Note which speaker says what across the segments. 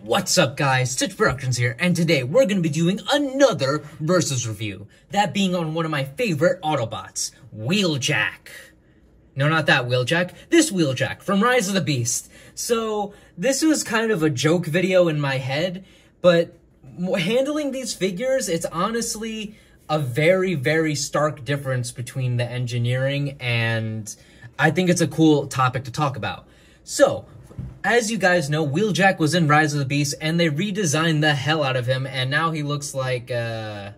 Speaker 1: What's up guys, Stitch Productions here, and today we're going to be doing another Versus review. That being on one of my favorite Autobots, Wheeljack. No, not that Wheeljack, this Wheeljack from Rise of the Beast. So, this was kind of a joke video in my head, but handling these figures, it's honestly a very, very stark difference between the engineering, and I think it's a cool topic to talk about. So, as you guys know, Wheeljack was in Rise of the Beast, and they redesigned the hell out of him, and now he looks like, that.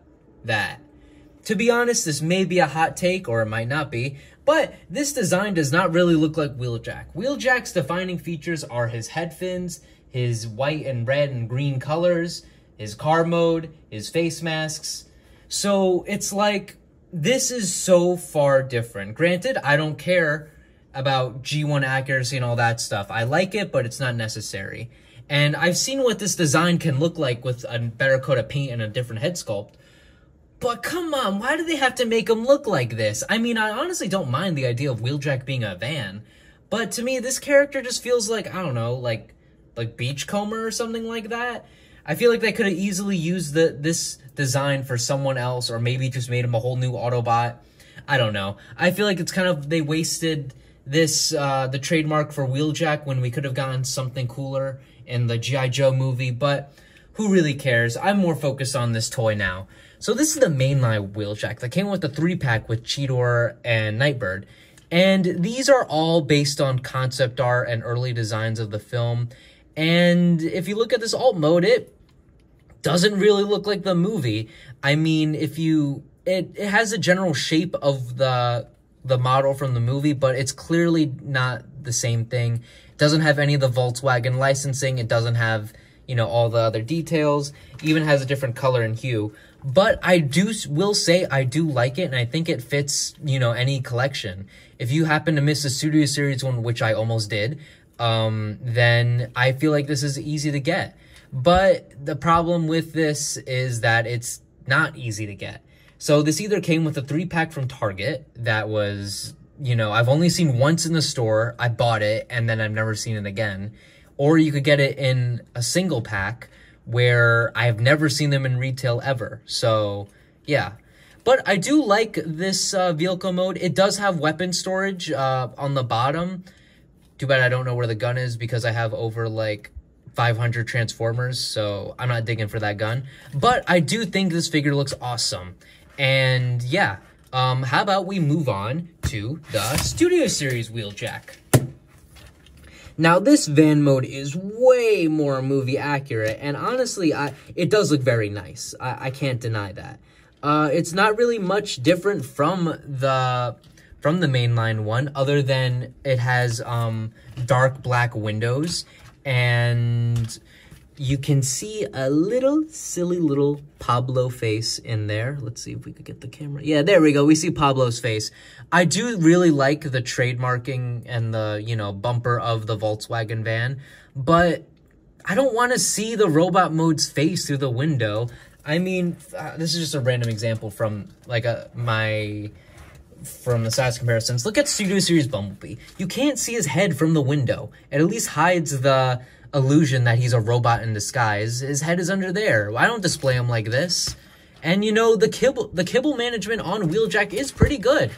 Speaker 1: To be honest, this may be a hot take, or it might not be, but this design does not really look like Wheeljack. Wheeljack's defining features are his head fins, his white and red and green colors, his car mode, his face masks. So, it's like, this is so far different. Granted, I don't care about G1 accuracy and all that stuff. I like it, but it's not necessary. And I've seen what this design can look like with a better coat of paint and a different head sculpt. But come on, why do they have to make him look like this? I mean, I honestly don't mind the idea of Wheeljack being a van, but to me, this character just feels like, I don't know, like Beachcomber or something like that. I feel like they could have easily used this design for someone else, or maybe just made him a whole new Autobot. I don't know. I feel like it's kind of, they wasted this, the trademark for Wheeljack when we could have gotten something cooler in the G.I. Joe movie, but who really cares? I'm more focused on this toy now. So this is the Mainline Wheeljack that came with the 3-pack with Cheetor and Nightbird. And these are all based on concept art and early designs of the film. And if you look at this alt mode, it doesn't really look like the movie. I mean, it has a general shape of the model from the movie, but it's clearly not the same thing. It doesn't have any of the Volkswagen licensing. It doesn't have, you know, all the other details. It even has a different color and hue. But I will say I do like it, and I think it fits, you know, any collection. If you happen to miss the Studio Series one, which I almost did, then I feel like this is easy to get. But the problem with this is that it's not easy to get. So this either came with a 3-pack from Target that was, you know, I've only seen once in the store, I bought it, and then I've never seen it again. Or you could get it in a single pack where I have never seen them in retail ever. So, yeah. But I do like this vehicle mode. It does have weapon storage on the bottom. Too bad I don't know where the gun is because I have over, like, 500 Transformers, so I'm not digging for that gun. But I do think this figure looks awesome. And yeah, how about we move on to the Studio Series Wheeljack. Now, this van mode is way more movie accurate, and honestly, it does look very nice. I can't deny that. It's not really much different from the Mainline one, other than it has dark black windows, and you can see a silly little Pablo face in there. Let's see if we could get the camera. Yeah, there we go. We see Pablo's face. I do really like the trademarking and the, you know, bumper of the Volkswagen van, but I don't want to see the robot mode's face through the window. I mean, this is just a random example from, like, from the size comparisons. Look at Studio Series Bumblebee. You can't see his head from the window. It at least hides the illusion that he's a robot in disguise. His head is under there. I don't display him like this. And, you know, the kibble management on Wheeljack is pretty good.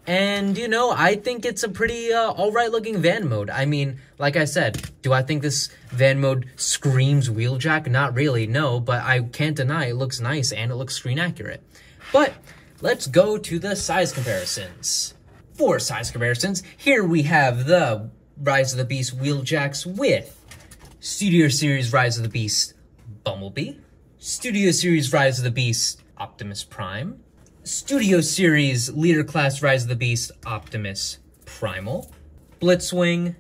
Speaker 1: And, you know, I think it's a pretty alright looking van mode. I mean, like I said, do I think this van mode screams Wheeljack? Not really, no, but I can't deny it looks nice and it looks screen accurate. But let's go to the size comparisons. For size comparisons, here we have the Rise of the Beast Wheeljacks with Studio Series Rise of the Beast Bumblebee, Studio Series Rise of the Beast Optimus Prime, Studio Series Leader Class Rise of the Beast Optimus Primal, Blitzwing,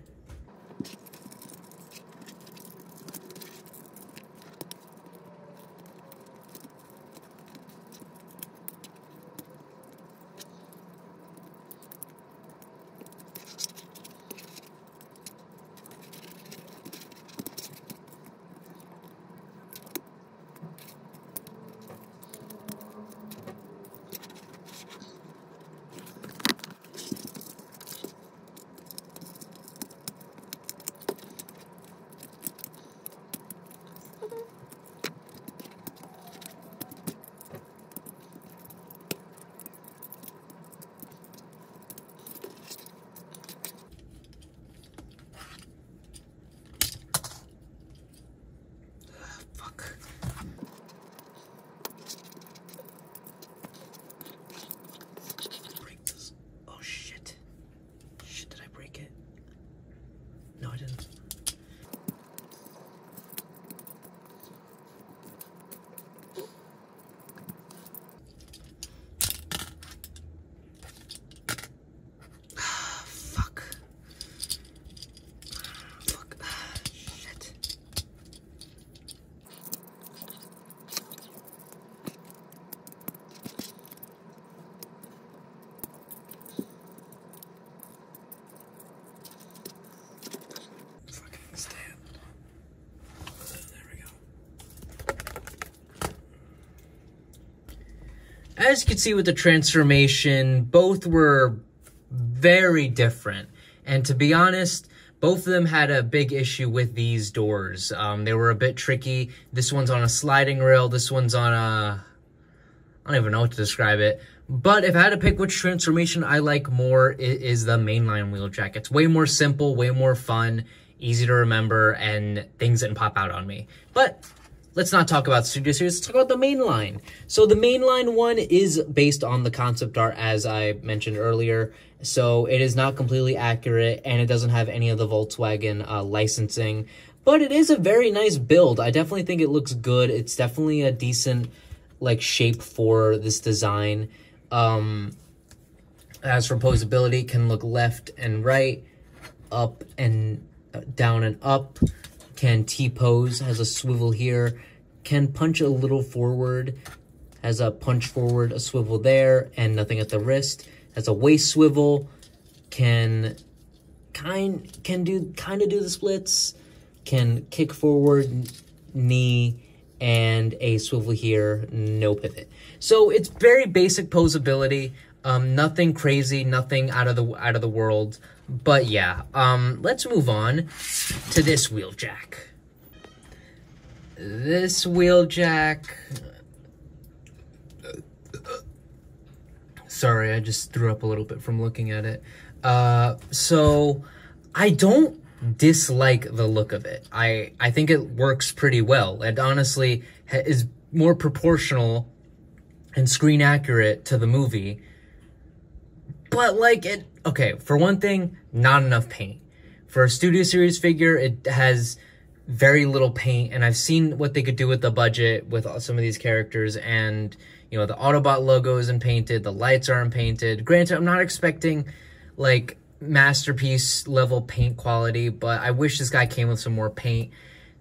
Speaker 1: As you can see with the transformation, both were very different. And to be honest, both of them had a big issue with these doors. They were a bit tricky. This one's on a sliding rail. This one's on a... I don't even know what to describe it. But if I had to pick which transformation I like more, it is the mainline Wheeljack. It's way more simple, way more fun, easy to remember, and things didn't pop out on me. But let's not talk about Studio Series, let's talk about the mainline. So the mainline one is based on the concept art, as I mentioned earlier. So it is not completely accurate, and it doesn't have any of the Volkswagen licensing. But it is a very nice build. I definitely think it looks good. It's definitely a decent shape for this design. As for posability, can look left and right, up and down and up. Can T-pose, has a swivel here. Can punch a little forward, has a punch forward, a swivel there, and nothing at the wrist. Has a waist swivel. Can kind of do the splits. Can kick forward, knee, and a swivel here, no pivot. So it's very basic posability, nothing crazy, nothing out of the world. But yeah, let's move on to this Wheeljack. This Wheeljack. Sorry, I just threw up a little bit from looking at it. So I don't dislike the look of it. I think it works pretty well. It honestly is more proportional and screen accurate to the movie. But okay, for one thing, not enough paint. For a Studio Series figure, it has very little paint, and I've seen what they could do with the budget with some of these characters, and you know, the Autobot logo isn't painted, the lights aren't painted. Granted, I'm not expecting masterpiece level paint quality, but I wish this guy came with some more paint.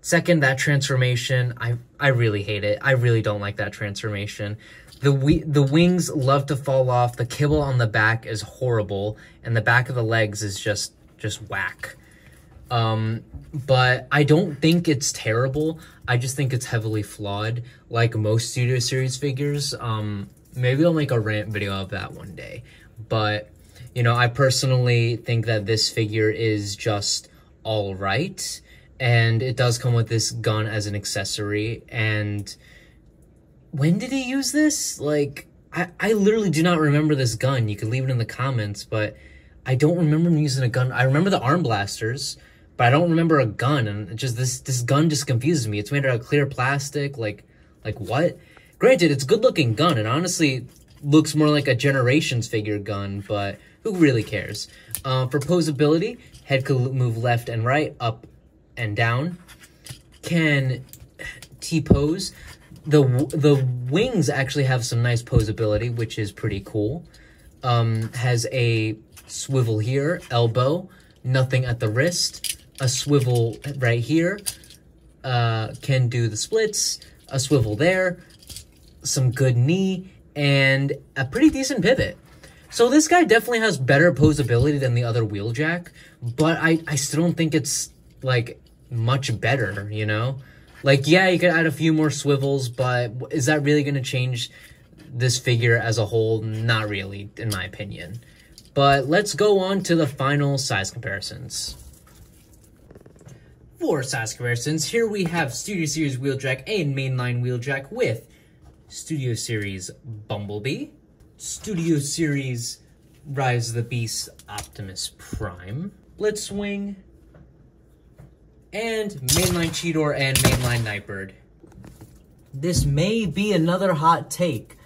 Speaker 1: Second, that transformation, I really hate it. I really don't like that transformation. The wings love to fall off. The kibble on the back is horrible, and the back of the legs is just whack. But I don't think it's terrible. I just think it's heavily flawed, like most Studio Series figures. Maybe I'll make a rant video of that one day. But, you know, I personally think that this figure is just all right. And it does come with this gun as an accessory. And when did he use this? I literally do not remember this gun. You can leave it in the comments, but I don't remember him using a gun. I remember the arm blasters, but I don't remember a gun. And just this gun just confuses me. It's made out of clear plastic. Like what? Granted, it's a good-looking gun, and honestly looks more like a Generations figure gun, but who really cares? For posability, head could move left and right, up and down. Can T-pose. The wings actually have some nice posability, which is pretty cool. Has a swivel here, elbow, nothing at the wrist, a swivel right here. Can do the splits, a swivel there, some good knee, and a pretty decent pivot. So this guy definitely has better posability than the other Wheeljack, but I still don't think it's, much better, you know? Yeah, you could add a few more swivels, but is that really going to change this figure as a whole? Not really, in my opinion. But let's go on to the final size comparisons. For size comparisons, here we have Studio Series Wheeljack and Mainline Wheeljack with Studio Series Bumblebee, Studio Series Rise of the Beast Optimus Prime, Blitzwing, and Mainline Cheetor and Mainline Nightbird. This may be another hot take,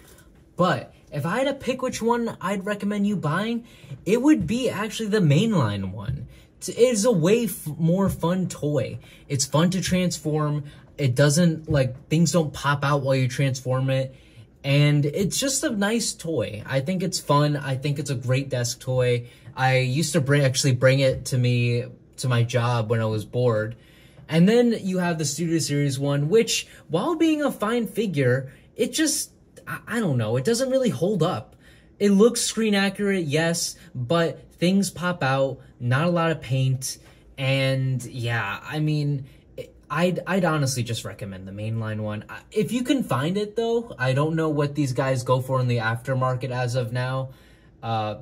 Speaker 1: but if I had to pick which one I'd recommend you buying, it would be actually the Mainline one. It is a way more fun toy. It's fun to transform. It doesn't, things don't pop out while you transform it. And it's just a nice toy. I think it's fun. I think it's a great desk toy. I used to bring it to my job when I was bored. And then you have the Studio Series one, which, while being a fine figure, it just, I don't know, it doesn't really hold up. It looks screen accurate, yes, but things pop out, not a lot of paint, and yeah, I mean, I'd honestly just recommend the mainline one. If you can find it though, I don't know what these guys go for in the aftermarket as of now.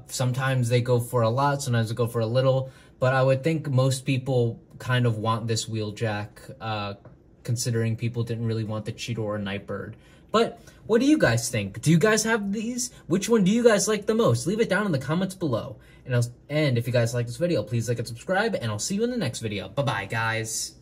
Speaker 1: Sometimes they go for a lot, sometimes they go for a little, but I would think most people kind of want this Wheeljack, considering people didn't really want the Cheetor or Nightbird. But what do you guys think? Do you guys have these? Which one do you guys like the most? Leave it down in the comments below. And if you guys like this video, please like and subscribe, and I'll see you in the next video. Bye-bye, guys.